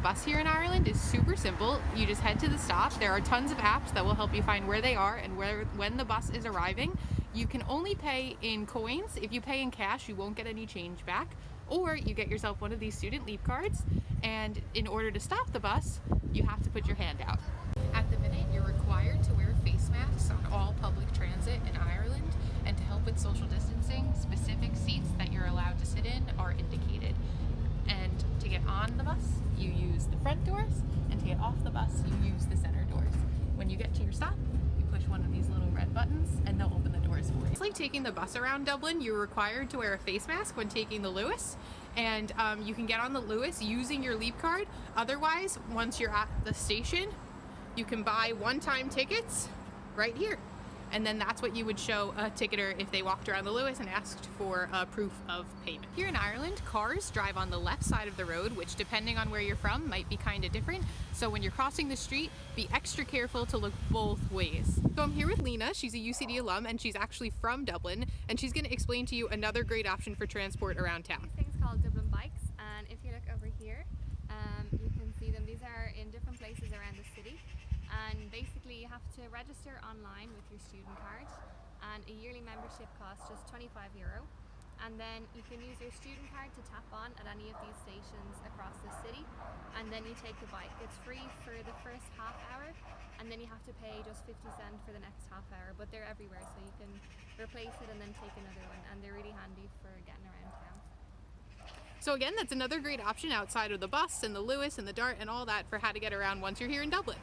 bus here in Ireland is super simple. You just head to the stop. There are tons of apps that will help you find where they are and when the bus is arriving. You can only pay in coins. If you pay in cash, you won't get any change back. Or you get yourself one of these student leap cards, and in order to stop the bus, you have to put your hand out. At the minute, you're required to wear face masks on all public transit in Ireland, and to help with social distancing, specific seats that you're allowed to sit in are indicated. And to get on the bus, you use the front doors, and to get off the bus, you use the center doors. When you get to your stop, you push one of these little red buttons, and they'll open the doors for you. It's like taking the bus around Dublin. You're required to wear a face mask when taking the Lewis, and you can get on the Lewis using your leap card. Otherwise, once you're at the station, you can buy one-time tickets right here. And then that's what you would show a ticketer if they walked around the Lewis and asked for proof of payment. Here in Ireland, cars drive on the left side of the road, which depending on where you're from might be kind of different. So when you're crossing the street, be extra careful to look both ways. So I'm here with Lena. She's a UCD alum and she's actually from Dublin, and she's going to explain to you another great option for transport around town. These things called Dublin bikes, and if you look over here, you can see them. These are in different places around the city. And basically you have to register online with your student card, and a yearly membership costs just €25, and then you can use your student card to tap on at any of these stations across the city, and then you take the bike. It's free for the first half hour, and then you have to pay just 50 cents for the next half hour, but they're everywhere, so you can replace it and then take another one, and they're really handy for getting around town. So again, that's another great option outside of the bus and the Lewis and the Dart and all that for how to get around once you're here in Dublin.